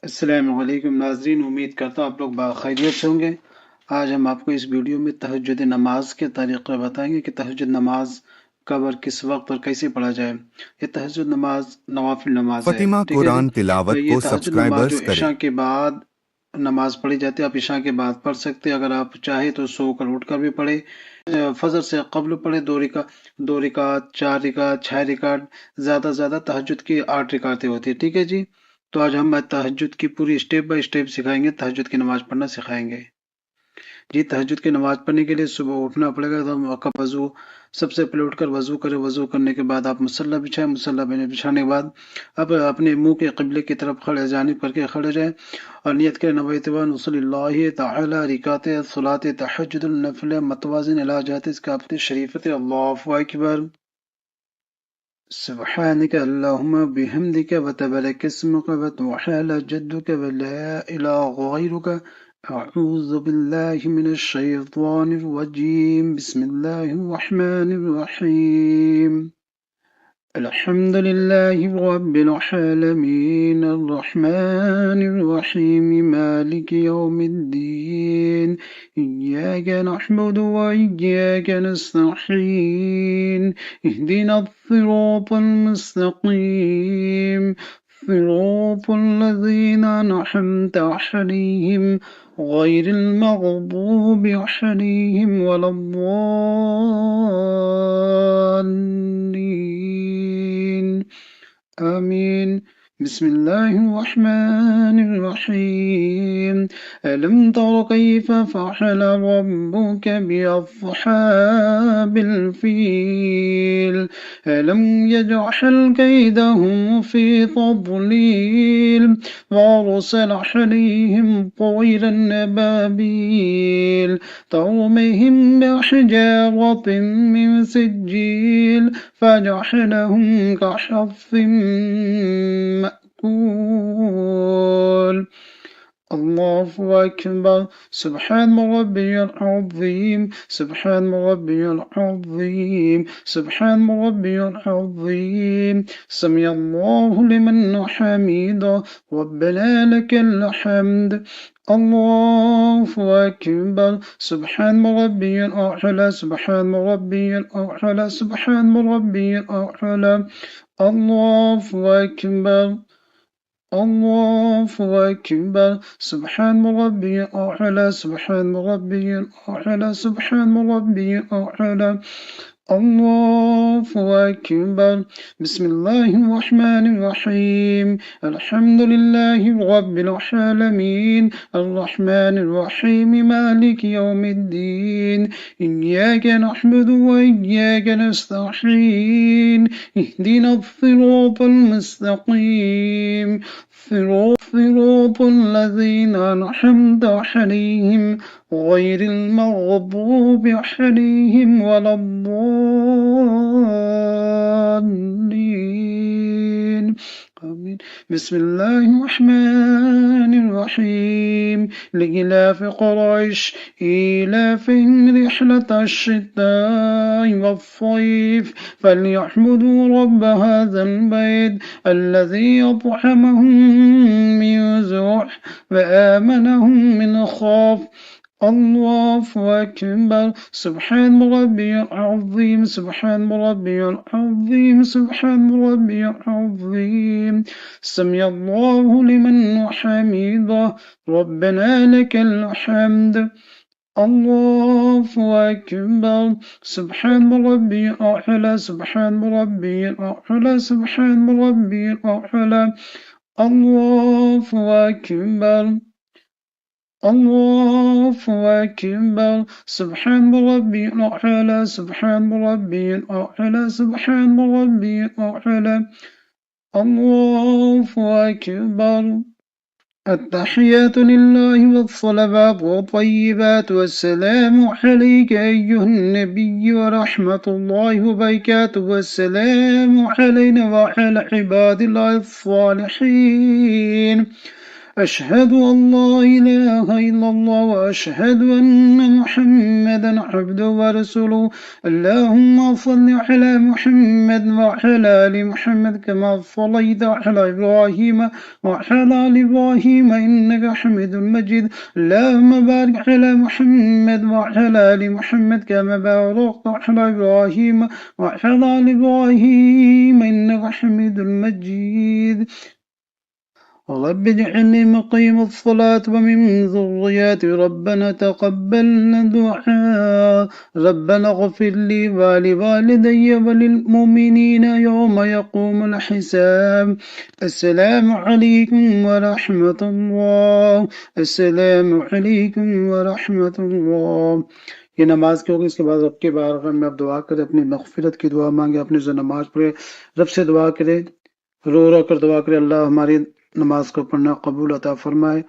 अस्सलामुअलैकुम नाज़रीन, उम्मीद करता हूँ आप लोग खैरियत से होंगे। आज हम आपको इस वीडियो में तहज्जुद नमाज के तरीक़े बताएंगे कि तहज्जुद नमाज कब और किस वक्त और कैसे पढ़ा जाए। ये तहज्जुद नमाज नवाफिल नमाज है, फ़तिमा ठीक है जी। कुरान तिलावत ये को तहज्जुद नमाज जो सब्सक्राइबर्स करें। इशा के बाद नमाज पढ़ी जाती है, आप इशा के बाद पढ़ सकते हैं। अगर आप चाहे तो सो कर उठ कर भी पढ़े, फजर से कब्ल पढ़े। दो रिकात, 4 रिकात, 6 रिकात, ज्यादा तहज्जुद की 8 रिकातें होती है, ठीक है जी। तो आज हम तहज्जुद की पूरी स्टेप बाय स्टेप सिखाएंगे, तहज्जुद की नमाज पढ़ना सिखाएंगे जी। तहज्जुद की नमाज पढ़ने के लिए सुबह उठना पड़ेगा, तो हम आपका वजू सबसे पहले उठकर वजू करें। वजू करने के बाद आप मुसल्ला बिछाएं। मुसल्ला बिछाने के बाद आप अपने मुंह के क़िबले की तरफ खड़े जानिब करके खड़े रहें और नियत करें, नवैतु अन उसल्लिल्लाहि तआला रिकाते सलाते तहज्जुदुन नफिल मतवाजिन इला जहति काफते शरीफते अल्लाहु अकबर। سبحانك اللهم بحمدك وتبارك اسمك وتعالى جدك ولا إله غيرك. أعوذ بالله من الشيطان الرجيم. بسم الله الرحمن الرحيم. الحمد لله رب العالمين الرحمن الرحيم مالك يوم الدين. إياك نعبد وإياك نستعين. اهدنا الصراط المستقيم، صراط الذين أنعمت عليهم غير المغضوب عليهم ولا الضالين. آمين. بسم الله الرحمن الرحيم. ألم تر كيف فعل ربك بأصحاب الفيل؟ ألم يجعل كيدهم في تضليل وأرسل عليهم طيرا أبابيل ترميهم بحجارة من سجيل فجعلهم كعصف مأكول. الله أكبر. سبحان ربي العظيم، سبحان ربي العظيم، سبحان ربي العظيم. سمع الله لمن حميده، ربنا لك الحمد. الله أكبر. سبحان ربي الأعلى، سبحان ربي الأعلى، سبحان ربي الأعلى. الله أكبر. الله أكبر. سبحان ربي الأعلى، سبحان ربي الأعلى، سبحان ربي الأعلى. الله أكبر. بسم الله الرحمن الرحيم. الحمد لله رب العالمين الرحمن الرحيم مالك يوم الدين. إياك نعبد وإياك نستعين. اهدنا الصراط المستقيم، صراط الذين أنعمت عليهم غير المغضوب عليهم ولا الضالين. آمين. بسم الله الرحمن الرحيم. لإلاف قريش إيلافهم رحلة الشتاء والصيف فليعبدوا رب هذا البيت الذي أطعمهم من جوع وآمنهم من خوف. الله أكبر. سبحان ربي العظيم، سبحان ربي العظيم، سبحان ربي العظيم. سمع الله لمن حمده، ربنا لك الحمد. الله أكبر. سبحان ربي الأعلى، سبحان ربي الأعلى، سبحان ربي الأعلى. الله أكبر. الله أكبر. سبحان ربي الأعلى، سبحان ربي الأعلى، سبحان ربي الأعلى. الله أكبر. التحيات لله والصلوات والطيبات والسلام عليك أيها النبي ورحمة الله وبركاته والسلام علينا وعلى عباد الله الصالحين. أشهد أن لا إله إلا الله وأشهد أن محمدا عبده ورسوله. اللهم صل على محمد وعلى آل محمد كما صليت على إبراهيم وعلى آل إبراهيم إنك حميد مجيد. اللهم بارك على محمد وعلى آل محمد كما باركت على إبراهيم وعلى آل إبراهيم إنك حميد مجيد. رب اجعلني مقيم الصلاة ومن ذرياتي ربنا تقبل دعاء. ربنا اغفر لي ولوالدي وللمؤمنين يوم يقوم الحساب. السلام عليكم ورحمة الله. السلام عليكم ورحمة الله. ये नमाज की होगी। इसके बाद रब के बारगाह में आप दुआ करें, अपनी मग़फ़िरत की दुआ मांगे, अपने से नमाज पढ़े, रब से दुआ करें, रो रो कर दुआ करें, अल्लाह हमारी नमाज को पढ़ना कबूल अता फरमाए।